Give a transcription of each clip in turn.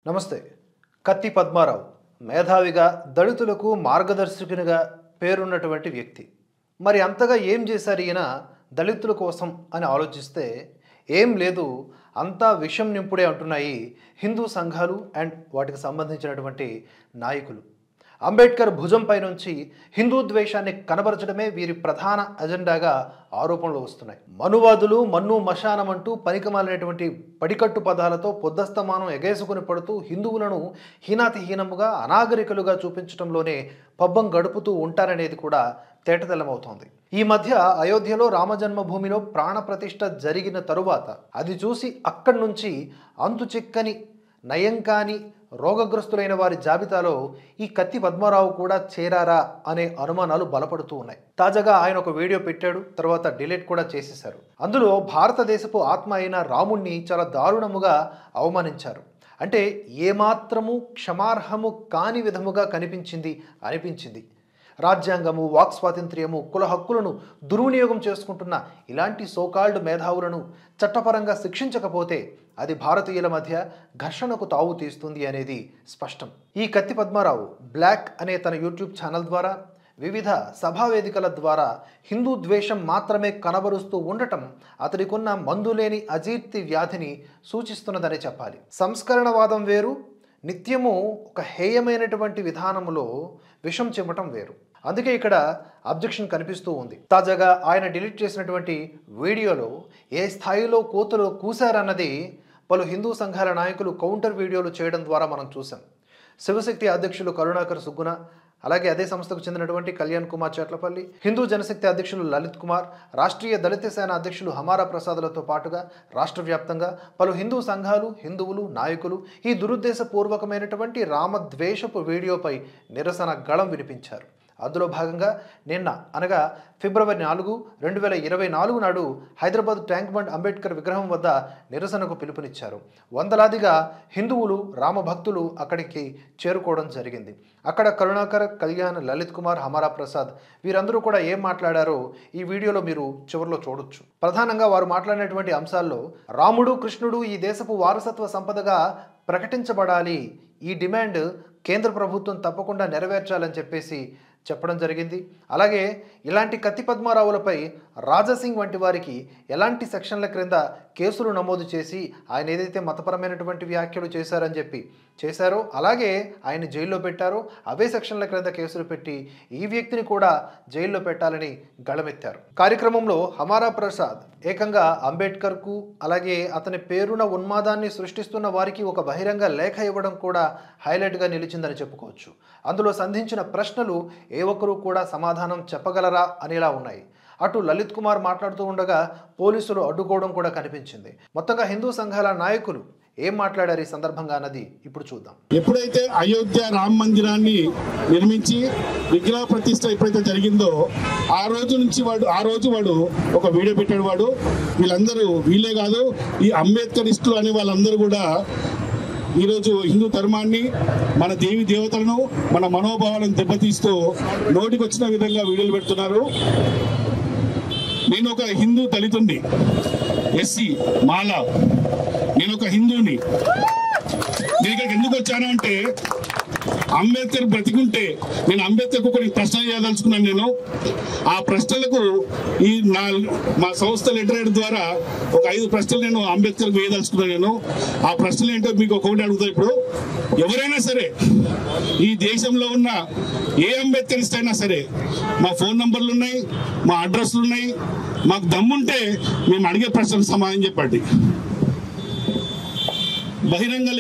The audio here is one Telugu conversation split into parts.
నమస్తే. కత్తి పద్మారావు మేధావిగా దళితులకు మార్గదర్శకునిగా పేరున్నటువంటి వ్యక్తి. మరి అంతగా ఏం చేశారు ఈయన దళితుల కోసం అని ఆలోచిస్తే ఏం లేదు, అంతా విషం నింపుడే అంటున్నాయి హిందూ సంఘాలు అండ్ వాటికి సంబంధించినటువంటి నాయకులు. అంబేద్కర్ భుజంపై నుంచి హిందూ ద్వేషాన్ని కనబరచడమే వీరి ప్రధాన అజెండాగా ఆరోపణలు వస్తున్నాయి. మనువాదులు మన్ను మశానం అంటూ పనికిమాలినటువంటి పడికట్టు పదాలతో పొద్దస్తమానం ఎగేసుకుని పడుతూ హిందువులను హీనాతిహీనముగా అనాగరికులుగా చూపించడంలోనే పబ్బం గడుపుతూ ఉంటారనేది కూడా తేటతెల్లమవుతోంది. ఈ మధ్య అయోధ్యలో రామజన్మభూమిలో ప్రాణప్రతిష్ఠ జరిగిన తరువాత అది చూసి అక్కడి నుంచి అంతు చిక్కని నయం కాని రోగగ్రస్తులైన వారి జాబితాలో ఈ కత్తి పద్మారావు కూడా చేరారా అనే అనుమానాలు బలపడుతూ ఉన్నాయి. తాజాగా ఆయన ఒక వీడియో పెట్టాడు, తర్వాత డిలీట్ కూడా చేసేశారు. అందులో భారతదేశపు ఆత్మ అయిన రాముణ్ణి చాలా దారుణముగా అవమానించారు. అంటే ఏమాత్రము క్షమార్హము కాని విధముగా అనిపించింది. రాజ్యాంగము, వాక్ స్వాతంత్ర్యము, కుల హక్కులను దుర్వినియోగం చేసుకుంటున్న ఇలాంటి సోకాల్డ్ మేధావులను చట్టపరంగా శిక్షించకపోతే అది భారతీయుల మధ్య ఘర్షణకు తావు తీస్తుంది అనేది స్పష్టం. ఈ కత్తి పద్మారావు బ్లాక్ అనే తన యూట్యూబ్ ఛానల్ ద్వారా వివిధ సభావేదికల ద్వారా హిందూ ద్వేషం మాత్రమే కనబరుస్తూ ఉండటం అతడికున్న మందులేని అజీర్తి వ్యాధిని సూచిస్తున్నదనే చెప్పాలి. సంస్కరణవాదం వేరు, నిత్యము ఒక హేయమైనటువంటి విధానములో విషం చిమ్మటం వేరు. అందుకే ఇక్కడ అబ్జెక్షన్ కనిపిస్తూ ఉంది. తాజాగా ఆయన డిలీట్ చేసినటువంటి వీడియోలో ఏ స్థాయిలో కోతలు కూశారన్నది పలు హిందూ సంఘాల నాయకులు కౌంటర్ వీడియోలు చేయడం ద్వారా మనం చూసాం. శివశక్తి అధ్యక్షులు కరుణాకర్ సుగ్గున, అలాగే అదే సంస్థకు చెందినటువంటి కళ్యాణ్ కుమార్ చెట్లపల్లి, హిందూ జనశక్తి అధ్యక్షులు లలిత్ కుమార్, రాష్ట్రీయ దళిత సేన అధ్యక్షులు హమారా ప్రసాద్లతో పాటుగా రాష్ట్ర వ్యాప్తంగా పలు హిందూ సంఘాలు, హిందువులు, నాయకులు ఈ దురుద్దేశపూర్వకమైనటువంటి రామద్వేషపు వీడియోపై నిరసన గళం వినిపించారు. అందులో భాగంగా నిన్న అనగా ఫిబ్రవరి 4, 2024 నాడు హైదరాబాద్ ట్యాంక్ బండ్ అంబేద్కర్ విగ్రహం వద్ద నిరసనకు పిలుపునిచ్చారు. వందలాదిగా హిందువులు, రామభక్తులు అక్కడికి చేరుకోవడం జరిగింది. అక్కడ కరుణాకర్, కళ్యాణ్, లలిత్ కుమార్, హమారా ప్రసాద్ వీరందరూ కూడా ఏం మాట్లాడారో ఈ వీడియోలో మీరు చివరిలో చూడొచ్చు. ప్రధానంగా వారు మాట్లాడినటువంటి అంశాల్లో రాముడు, కృష్ణుడు ఈ దేశపు వారసత్వ సంపదగా ప్రకటించబడాలి, ఈ డిమాండ్ కేంద్ర ప్రభుత్వం తప్పకుండా నెరవేర్చాలని చెప్పడం జరిగింది. అలాగే ఇలాంటి కత్తి పద్మారావులపై రాజాసింగ్ వంటి వారికి ఎలాంటి సెక్షన్ల క్రింద కేసులు నమోదు చేసి ఆయన ఏదైతే మతపరమైనటువంటి వ్యాఖ్యలు చేశారో అలాగే ఆయన జైల్లో పెట్టారో అవే సెక్షన్ల క్రింద కేసులు పెట్టి ఈ వ్యక్తిని కూడా జైల్లో పెట్టాలని గళమెత్తారు. కార్యక్రమంలో హమారా ప్రసాద్ ఏకంగా అంబేద్కర్కు అలాగే అతని పేరున ఉన్మాదాన్ని సృష్టిస్తున్న వారికి ఒక బహిరంగ లేఖ ఇవ్వడం కూడా హైలైట్గా నిలిచిందని చెప్పుకోవచ్చు. అందులో సంధించిన ప్రశ్నలు ఏ ఒక్కరూ కూడా సమాధానం చెప్పగలరా అనేలా ఉన్నాయి. అటు లలిత్ కుమార్ మాట్లాడుతూ ఉండగా పోలీసులు అడ్డుకోవడం కూడా కనిపించింది. మొత్తంగా హిందూ సంఘాల నాయకులు ఏం మాట్లాడారు ఈ సందర్భంగా అన్నది ఇప్పుడు చూద్దాం. ఎప్పుడైతే అయోధ్య రామ మందిరాన్ని నిర్మించి విగ్రహ ప్రతిష్ట ఎప్పుడైతే జరిగిందో ఆ రోజు వాడు ఒక వీడియో పెట్టాడు. వీళ్ళే కాదు, ఈ అంబేద్కరిస్టులు అనే వాళ్ళందరూ కూడా ఈరోజు హిందూ ధర్మాన్ని, మన దేవి దేవతలను, మన మనోభావాలను దెబ్బతీస్తూ నోటికి వచ్చిన విధంగా వీడియోలు పెడుతున్నారు. నేను ఒక హిందూ దళితుణ్ణి, ఎస్సీ మాల, నేను ఒక హిందూని. నేను ఇక్కడికి ఎందుకు వచ్చాను అంటే అంబేద్కర్ బ్రతికుంటే నేను అంబేద్కర్కు కొన్ని ప్రశ్నలు చేయదలుచుకున్నాను. నేను ఆ ప్రశ్నలకు మా సంస్థ లెటర్ ద్వారా ఒక 5 ప్రశ్నలు నేను అంబేద్కర్కు వేయదలుచుకున్నాను. నేను ఆ ప్రశ్నలు ఏంటో మీకు ఒకటి అడుగుతా. ఇప్పుడు ఎవరైనా సరే ఈ దేశంలో ఉన్న ఏ అంబేద్కరిస్ట్ అయినా సరే మా ఫోన్ నంబర్లు ఉన్నాయి, మా అడ్రస్లు ఉన్నాయి, మాకు దమ్ముంటే మేము అడిగే ప్రశ్నలకు సమాధానం చెప్పండి. బహిరంగ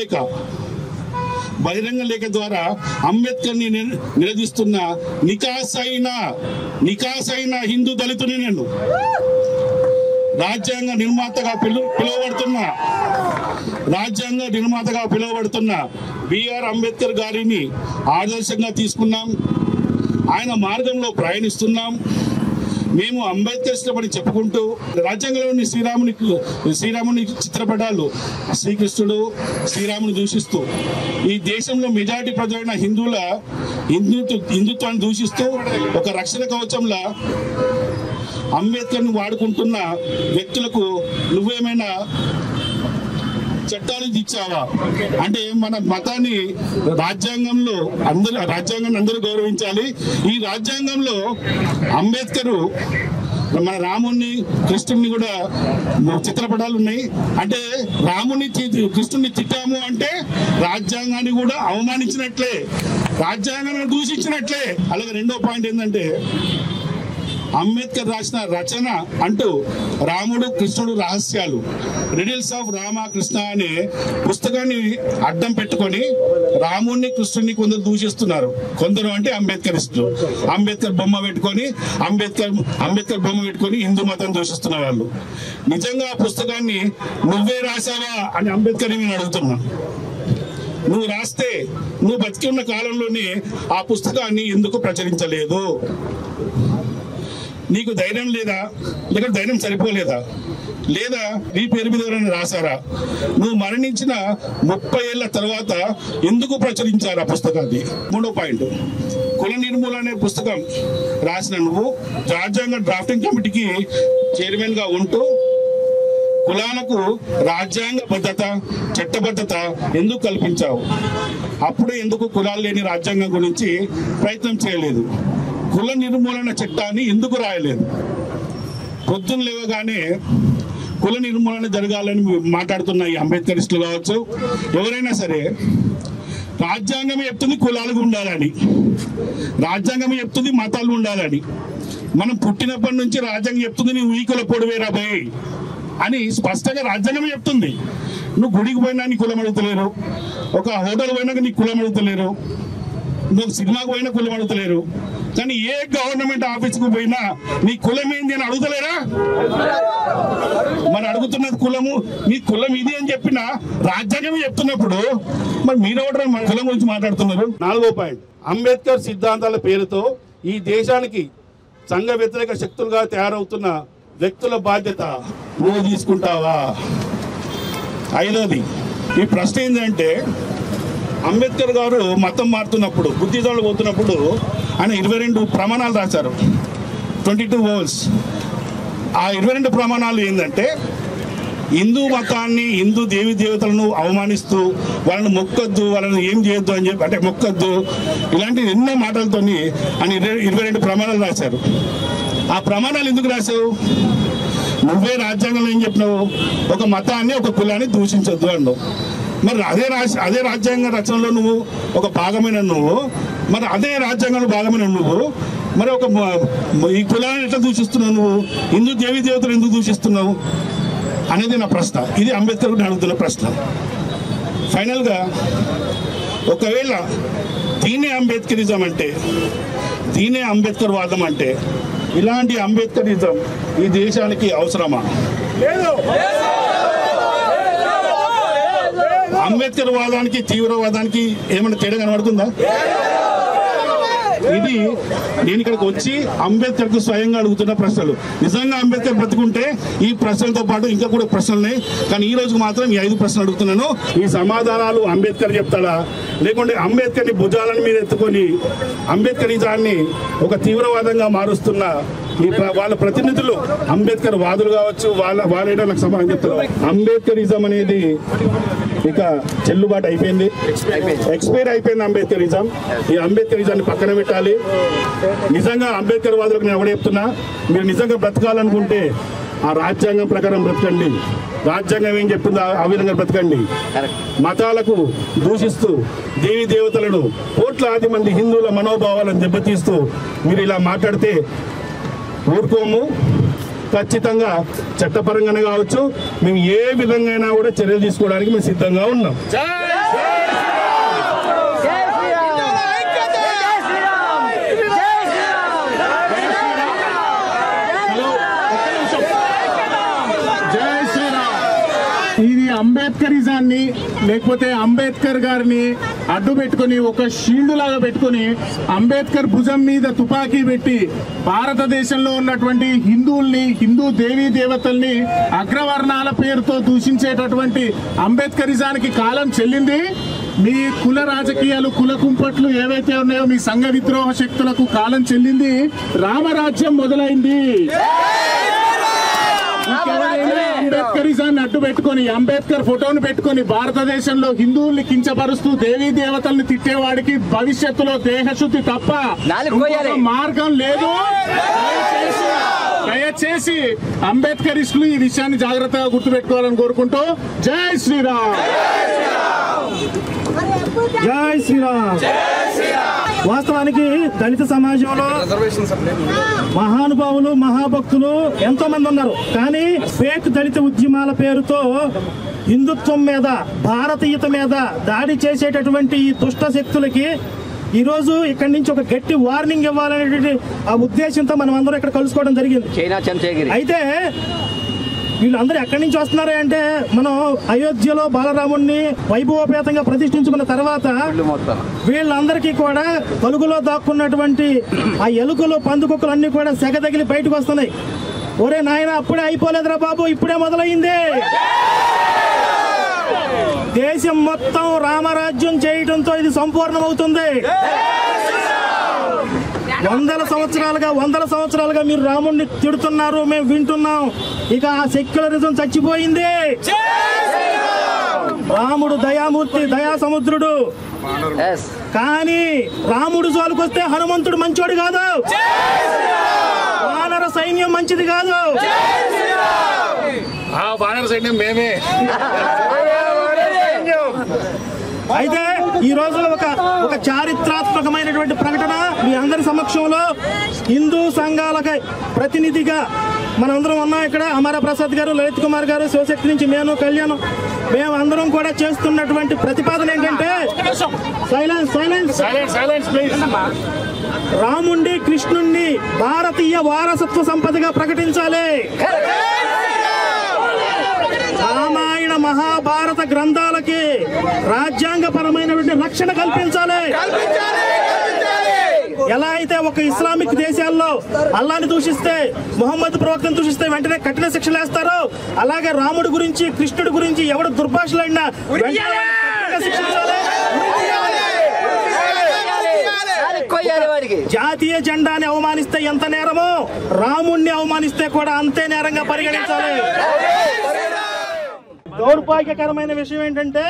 లేఖ ద్వారా అంబేద్కర్ని నిలదీస్తున్న నికాసైన హిందూ దళితుని నేను. రాజ్యాంగ నిర్మాతగా పిలువబడుతున్న బిఆర్ అంబేద్కర్ గారిని ఆదర్శంగా తీసుకున్నాం. ఆయన మార్గంలో ప్రయాణిస్తున్నాం. మేము అంబేద్కర్ అని చెప్పుకుంటూ రాజ్యాంగంలోని శ్రీరాముని చిత్రపటాలు శ్రీకృష్ణుడు, శ్రీరాముని దూషిస్తూ ఈ దేశంలో మెజారిటీ ప్రజలైన హిందుత్వాన్ని దూషిస్తూ ఒక రక్షణ కవచంలా అంబేద్కర్ని వాడుకుంటున్న వ్యక్తులకు నువ్వేమైనా చట్టాలు ఇచ్చావా అంటే మన మతాన్ని రాజ్యాంగాన్ని అందరూ గౌరవించాలి. ఈ రాజ్యాంగంలో అంబేద్కర్ మన రాముణ్ణి కృష్ణుణ్ణి కూడా చిత్రపటాలు ఉన్నాయి. అంటే రాముణ్ణి కృష్ణుణ్ణి తిట్టాము అంటే రాజ్యాంగాన్ని కూడా అవమానించినట్లే, రాజ్యాంగాన్ని దూషించినట్లే. అలాగే రెండో పాయింట్ ఏంటంటే అంబేద్కర్ రాసిన రచన అంటూ రాముడు కృష్ణుడు రహస్యాలు రిడిల్స్ ఆఫ్ రామకృష్ణ అనే పుస్తకాన్ని అడ్డం పెట్టుకొని రాముడిని కృష్ణుడిని కొందరు దూషిస్తున్నారు. కొందరు అంటే అంబేద్కరిస్టులు అంబేద్కర్ బొమ్మ పెట్టుకొని హిందూ మతం దూషిస్తున్న వాళ్ళు. నిజంగా ఆ పుస్తకాన్ని నువ్వే రాసావా అని అంబేద్కర్ నేను అడుగుతున్నా. నువ్వు రాస్తే నువ్వు బతికి ఉన్న కాలంలోనే ఆ పుస్తకాన్ని ఎందుకు ప్రచురించలేదు? నీకు ధైర్యం లేదా? లేక ధైర్యం సరిపోలేదా? లేదా నీ పేరు మీద ఎవరైనా రాశారా? నువ్వు మరణించిన 30 ఏళ్ల తర్వాత ఎందుకు ప్రచురించారు ఆ పుస్తకాన్ని? మూడో పాయింట్, కుల నిర్మూలన అనే పుస్తకం రాసిన నువ్వు రాజ్యాంగ డ్రాఫ్టింగ్ కమిటీకి చైర్మన్ గా ఉంటూ కులాలకు రాజ్యాంగ భద్రత చట్టబద్ధత ఎందుకు కల్పించావు? అప్పుడే ఎందుకు కులాలు లేని రాజ్యాంగం గురించి ప్రయత్నం చేయలేదు? కుల నిర్మూలన చట్టాన్ని ఎందుకు రాయలేదు? పొద్దున్న లేవగానే కుల నిర్మూలన జరగాలని మాట్లాడుతున్న ఈ అంబేద్కరిస్టులు కావచ్చు, ఎవరైనా సరే, రాజ్యాంగం చెప్తుంది కులాలకు ఉండాలని, రాజ్యాంగం చెప్తుంది మతాలు ఉండాలని. మనం పుట్టినప్పటి నుంచి రాజ్యాంగం చెప్తుంది నువ్వు ఈ కుల పొడివేరా భయ్ అని స్పష్టంగా రాజ్యాంగం చెప్తుంది. నువ్వు గుడికి పోయినా నీ కులం అడుగుతలేరు, ఒక హోటల్ పోయినాక నీ కులం అడుగుతలేరు, నువ్వు సినిమాకు పోయినా కులం అడుగుతలేరు. కానీ ఏ గవర్నమెంట్ ఆఫీస్కు పోయినా నీ కులం ఏంది అని అడుగుతలేరా? మరి అడుగుతున్నది కులము, నీ కులం ఇది అని చెప్పిన రాజ్యాంగమే చెప్తున్నప్పుడు మరి మీరు మన కులం గురించి మాట్లాడుతున్నారు. 4వ పాయింట్, అంబేద్కర్ సిద్ధాంతాల పేరుతో ఈ దేశానికి సంఘ వ్యతిరేక శక్తులుగా తయారవుతున్న వ్యక్తుల బాధ్యత నువ్వు తీసుకుంటావా? 5వది, ఈ ప్రశ్న ఏంటంటే అంబేద్కర్ గారు మతం మారుతున్నప్పుడు, బుద్ధిజంలో పోతున్నప్పుడు ఆయన 22 ప్రమాణాలు రాశారు, 22 వర్డ్స్. ఆ 22 ప్రమాణాలు ఏంటంటే హిందూ మతాన్ని, హిందూ దేవి దేవతలను అవమానిస్తూ వాళ్ళని మొక్కొద్దు, వాళ్ళని ఏం చేయొద్దు అని చెప్పి, అంటే మొక్కొద్దు, ఇలాంటి ఎన్నో మాటలతో ఆయన 22 ప్రమాణాలు రాశారు. ఆ ప్రమాణాలు ఎందుకు రాశావు? నువ్వే రాజ్యాంగంలో ఏం చెప్పినావు? ఒక మతాన్ని ఒక కులాన్ని దూషించొద్దు అన్నావు. మరి అదే రాజ్యాంగ రచనలో నువ్వు ఒక భాగమైన నువ్వు, మరి అదే రాజ్యాంగంలో భాగమైన నువ్వు మరి ఒక ఈ కులాన్ని ఎట్లా దూషిస్తున్నావు? నువ్వు హిందూ దేవీ దేవతలు ఎందుకు దూషిస్తున్నావు అనేది నా ప్రశ్న. ఇది అంబేద్కర్ అడుగుతున్న ప్రశ్న. ఫైనల్గా ఒకవేళ దీనే అంబేద్కరిజం అంటే, దీనే అంబేద్కర్ వాదం అంటే, ఇలాంటి అంబేద్కరిజం ఈ దేశానికి అవసరమా? లేదు. అంబేద్కర్ వాదానికి తీవ్రవాదానికి ఏమైనా తేడా కనబడుతుందా? ఇది నేను ఇక్కడికి వచ్చి అంబేద్కర్ కు స్వయంగా అడుగుతున్న ప్రశ్నలు. నిజంగా అంబేద్కర్ బ్రతుకుంటే ఈ ప్రశ్నలతో పాటు ఇంకా కూడా ప్రశ్నలున్నాయి, కానీ ఈ రోజు మాత్రం ఈ 5 ప్రశ్నలు అడుగుతున్నాను. ఈ సమాధానాలు అంబేద్కర్ చెప్తాడా, లేకుంటే అంబేద్కర్ని భుజాల మీద ఎత్తుకొని అంబేద్కరిజాన్ని ఒక తీవ్రవాదంగా మారుస్తున్న వాళ్ళ ప్రతినిధులు అంబేద్కర్ వాదులు కావచ్చు, వాళ్ళేటో నాకు సమాధానం చెప్తారు. అంబేద్కరిజం అనేది ఇక చెల్లుబాటు అయిపోయింది, ఎక్స్పైర్ అయిపోయింది అంబేద్కరిజం. ఈ అంబేద్కరిజాన్ని పక్కన పెట్టాలి. నిజంగా అంబేద్కర్ వాదులకు నేను ఎవడ చెప్తున్నా, మీరు నిజంగా బ్రతకాలనుకుంటే ఆ రాజ్యాంగం ప్రకారం బ్రతకండి. రాజ్యాంగం ఏం చెప్తుందో ఆ విధంగా బ్రతకండి. మతాలకు దూషిస్తూ దేవీ దేవతలను, కోట్లాది మంది హిందువుల మనోభావాలను దెబ్బతీస్తూ మీరు ఇలా మాట్లాడితే ఊరుకోము. ఖచ్చితంగా చట్టపరంగానే కావచ్చు, మేము ఏ విధంగా కూడా చర్యలు తీసుకోవడానికి మేము సిద్ధంగా ఉన్నాం. ఇది అంబేద్కరిజాన్ని లేకపోతే అంబేద్కర్ గారిని అడ్డు పెట్టుకుని ఒక షీల్డ్ లాగా పెట్టుకుని అంబేద్కర్ భుజం మీద తుపాకీ పెట్టి భారతదేశంలో ఉన్నటువంటి హిందువుల్ని, హిందూ దేవీ దేవతల్ని అగ్రవర్ణాల పేరుతో దూషించేటటువంటి అంబేద్కరిజానికి కాలం చెల్లింది. మీ కుల రాజకీయాలు, కుల కుంపట్లు ఏవైతే ఉన్నాయో మీ సంఘ విద్రోహ శక్తులకు కాలం చెల్లింది. రామరాజ్యం మొదలైంది. అంబేద్కరిజాన్ని అడ్డు పెట్టుకొని అంబేద్కర్ ఫోటోను పెట్టుకొని భారతదేశంలో హిందువుల్ని కించపరుస్తూ దేవీ దేవతల్ని తిట్టేవాడికి భవిష్యత్తులో దేహశుద్ధి తప్ప మార్గం లేదు. దయచేసి అంబేద్కరిస్టులు ఈ విషయాన్ని జాగ్రత్తగా గుర్తుపెట్టుకోవాలని కోరుకుంటూ జై శ్రీరామ్. జై శ్రీరామ్. వాస్తవానికి దళిత సమాజంలో మహానుభావులు మహాభక్తులు ఎంతో మంది ఉన్నారు. కానీ ఫేక్ దళిత ఉద్యమాల పేరుతో హిందుత్వం మీద భారతీయత మీద దాడి చేసేటటువంటి ఈ దుష్ట శక్తులకి ఈరోజు ఇక్కడి నుంచి ఒక గట్టి వార్నింగ్ ఇవ్వాలనేటువంటి ఆ ఉద్దేశంతో మనం అందరం ఇక్కడ కలుసుకోవడం జరిగింది. అయితే వీళ్ళందరూ ఎక్కడి నుంచి వస్తున్నారే అంటే మనం అయోధ్యలో బాలరాముడిని వైభవోపేతంగా ప్రతిష్ఠించుకున్న తర్వాత వీళ్ళందరికీ కూడా కలుగులో దాక్కున్నటువంటి ఆ ఎలుకలు పందుకొక్కులు అన్ని కూడా సెగ తగిలి బయటకు వస్తున్నాయి. ఒరే నాయన అప్పుడే అయిపోలేదురా బాబు, ఇప్పుడే మొదలైంది. దేశం మొత్తం రామరాజ్యం చేయడంతో ఇది సంపూర్ణమవుతుంది. వందల సంవత్సరాలుగా మీరు రాముడిని తిడుతున్నారు, మేము వింటున్నాం. ఇక ఆ సెక్యులరిజం చచ్చిపోయింది. రాముడు దయామూర్తి, దయా సముద్రుడు. కానీ రాముడు జోలికొస్తే హనుమంతుడు మంచోడు కాదు, వానర సైన్యం మంచిది కాదు. వానర సైన్యం మేమే. అయితే ఈ రోజు ఒక చారిత్రాత్మకమైనటువంటి ప్రకటన మీ అందరి సమక్షంలో హిందూ సంఘాలకి ప్రతినిధిగా మనందరం ఉన్నాం. ఇక్కడ అమర ప్రసాద్ గారు, లలిత్ కుమార్ గారు, శివశక్తి నుంచి నేను, కళ్యాణం, మేము అందరం కూడా చేస్తున్నటువంటి ప్రతిపాదన ఏంటంటే రాముణ్ణి కృష్ణుణ్ణి భారతీయ వారసత్వ సంపదగా ప్రకటించాలి. రామాయణ మహాభారత గ్రంథాలకి రాజ్యాంగపరమైనటువంటి రక్షణ కల్పించాలి. ఎలా అయితే ఒక ఇస్లామిక్ దేశాల్లో అల్లాని దూషిస్తే, మొహమ్మద్ ప్రవక్తను దూషిస్తే వెంటనే కఠిన శిక్షలు వేస్తారో, అలాగే రాముడి గురించి కృష్ణుడి గురించి ఎవడు దుర్భాషలైనా జాతీయ జెండాని అవమానిస్తే ఎంత నేరమో రాముణ్ణి అవమానిస్తే కూడా అంతే నేరంగా పరిగణించాలి. దౌర్భాగ్యకరమైన విషయం ఏంటంటే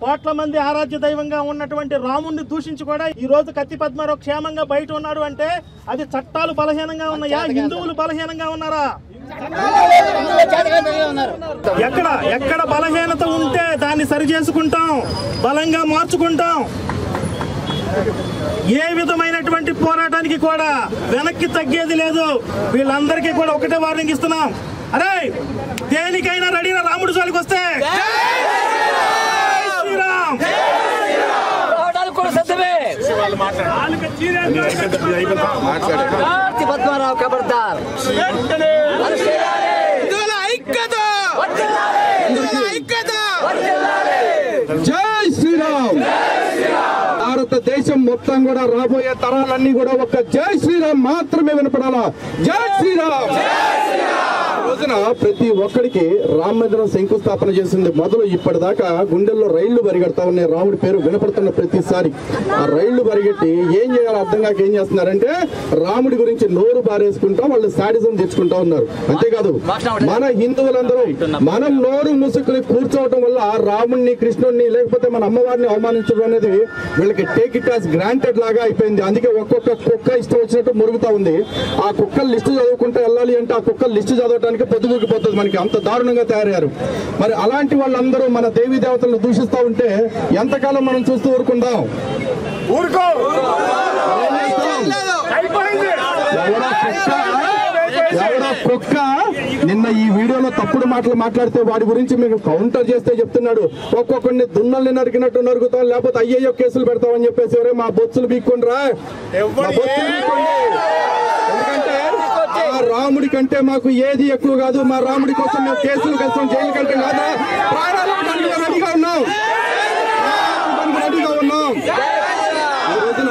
కోట్ల మంది ఆరాధ్య దైవంగా ఉన్నటువంటి రాముణ్ణి దూషించి కూడా ఈ రోజు కత్తి పద్మారావు క్షేమంగా బయట ఉన్నాడు అంటే అది చట్టాలు బలహీనంగా ఉన్నాయా, హిందువులు బలహీనంగా ఉన్నారా? ఎక్కడ బలహీనత ఉంటే దాన్ని సరి చేసుకుంటాం, బలంగా మార్చుకుంటాం. ఏ విధమైనటువంటి పోరాటానికి కూడా వెనక్కి తగ్గేది లేదు. వీళ్ళందరికీ కూడా ఒకటే వార్నింగ్ ఇస్తున్నాం. అరే దేనికైనా రెడీనా రాముడి జోలికి వస్తే పద్మారావు ఖబర్దార్. జై శ్రీరామ్. భారతదేశం మొత్తం కూడా రాబోయే తరాలన్నీ కూడా ఒక జై శ్రీరామ్ మాత్రమే వినపడాలా. జై శ్రీరామ్. రోజున ప్రతి ఒక్కడికి రామ మందిరం శంకుస్థాపన చేసింది మొదలు ఇప్పటిదాకా గుండెల్లో రైళ్లు పరిగెడతా ఉన్నాయి. రాముడి పేరు వినపడుతున్న ప్రతిసారి ఆ రైళ్లు పరిగెట్టి ఏం చేయాలో అర్థం కాక ఏం చేస్తున్నారంటే రాముడి గురించి నోరు బారేసుకుంటా వాళ్ళు శాడిజం తెచ్చుకుంటా ఉన్నారు. అంతేకాదు మన హిందువులందరూ మనం నోరు ముసుకుని కూర్చోవటం వల్ల రాముడిని కృష్ణుడిని లేకపోతే మన అమ్మవారిని అవమానించడం అనేది వీళ్ళకి టేక్ ఇట్ యాజ్ గ్రాంటెడ్ లాగా అయిపోయింది. అందుకే ఒక్కొక్క కుక్క ఇష్టం వచ్చినట్టు మురుగుతా ఉంది. ఆ కుక్కల లిస్టు చదువుకుంటూ వెళ్ళాలి అంటే ఆ కుక్కల లిస్టు చదవడానికి పొద్దుగుకిపోతుంది. మనకి అంత దారుణంగా తయారయ్యారు. మరి అలాంటి వాళ్ళందరూ మన దేవీ దేవతలను దూషిస్తూ ఉంటే ఎంతకాలం మనం చూస్తూ ఊరుకుందాం? ఎవరో కుక్క నిన్న ఈ వీడియోలో తప్పుడు మాటలు మాట్లాడితే వాడి గురించి మీకు కౌంటర్ చేస్తే చెప్తున్నాడు ఒక్కొక్కడిని దున్నల్ని నరికినట్టు నరుకుతాం, లేకపోతే అయ్యయ్యో కేసులు పెడతామని చెప్పేసి ఎవరే మా బొత్సులు బీక్కుండ్రా. ఎందుకంటే ఆ రాముడి కంటే మాకు ఏది ఎక్కువ కాదు. మా రాముడి కోసం మేము కేసులు కష్టం జైలు కంటే కాదు, ప్రాణాలు రెడీగా ఉన్నాం. ఈ రోజున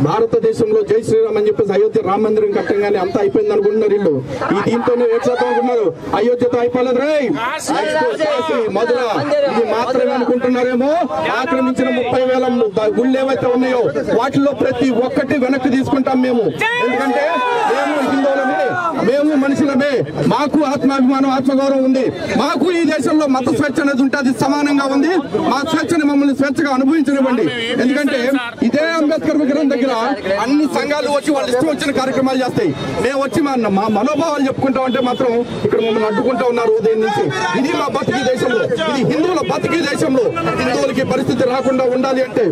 భారతదేశంలో జై శ్రీరామ్ అని చెప్పేసి అయోధ్య రామ మందిరం కట్టంగానే అంతా అయిపోయింది అనుకుంటున్నారు వీళ్ళు. ఈ దీంతోనే ఏడ్చేద్దాం అనుకున్నారు. అయోధ్యతో అయిపోలేదు రే, మధుర ఇది మాత్రమే అనుకుంటున్నారేమో. ఆక్రమించిన 30,000 గుళ్ళు ఏవైతే ఉన్నాయో వాటిలో ప్రతి ఒక్కటి వెనక్కి తీసుకుంటాం మేము. ఎందుకంటే మేము హిందువులమే, మేము మనుషులమే, మాకు ఆత్మాభిమానం ఆత్మగౌరవం ఉంది. మాకు ఈ దేశంలో మత స్వేచ్ఛ అనేది ఉంటే అది సమానంగా ఉంది. మా స్వేచ్ఛని మమ్మల్ని స్వేచ్ఛగా అనుభవించనివ్వండి. ఎందుకంటే ఇదే అంబేద్కర్ విగ్రహం దగ్గర అన్ని సంఘాలు వచ్చి వాళ్ళు ఇష్టం వచ్చిన కార్యక్రమాలు చేస్తాయి. మేము వచ్చి మా మనోభావాలు చెప్పుకుంటాం అంటే మాత్రం ఇక్కడ మమ్మల్ని అడ్డుకుంటూ ఉన్నారు ఉదయం నుంచి. ఇది మా బతికి దేశంలో, ఇది హిందువుల బతికి దేశంలో. హిందువులకి పరిస్థితి రాకుండా ఉండాలి అంటే,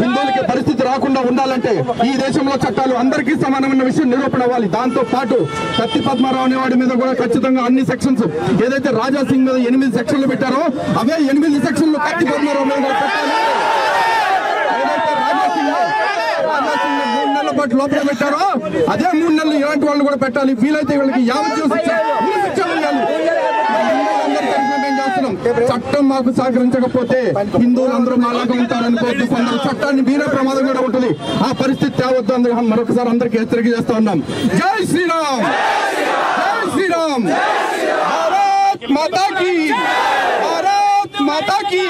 హిందువులకి పరిస్థితి రాకుండా ఉండాలంటే ఈ దేశంలో చట్టాలు అందరికీ సమానమైన విషయం నిరూపణ అవ్వాలి. దాంతో పాటు కత్తి పద్మారావు అనేవాడి మీద కూడా ఖచ్చితంగా అన్ని సెక్షన్స్, ఏదైతే రాజా సింగ్ మీద 8 సెక్షన్లు పెట్టారో అవే 8 సెక్షన్లు కత్తి పద్మారావు మీద పెట్టాలి. ఏదైతే రాజా సింగ్ 3 నెలల పాటు లోపల పెట్టారో అదే 3 నెలలు ఇలాంటి వాళ్ళు కూడా పెట్టాలి. వీలైతే వీళ్ళకి యావజ్జీవ శిక్ష వేయాలి. చట్టం మాకు సహకరించకపోతే హిందువులందరూ మాలాగా ఉంటారనుకోవద్దు. కొందరు చట్టాన్ని మీరే ప్రమాదం కూడా ఉంటుంది. ఆ పరిస్థితి తేవద్దు అని మరొకసారి అందరికీ హెచ్చరిక చేస్తా ఉన్నాం. జై శ్రీరామ్, జై శ్రీరామ్, భారత్ మాతా కీ, భారత్ మాతా కీ.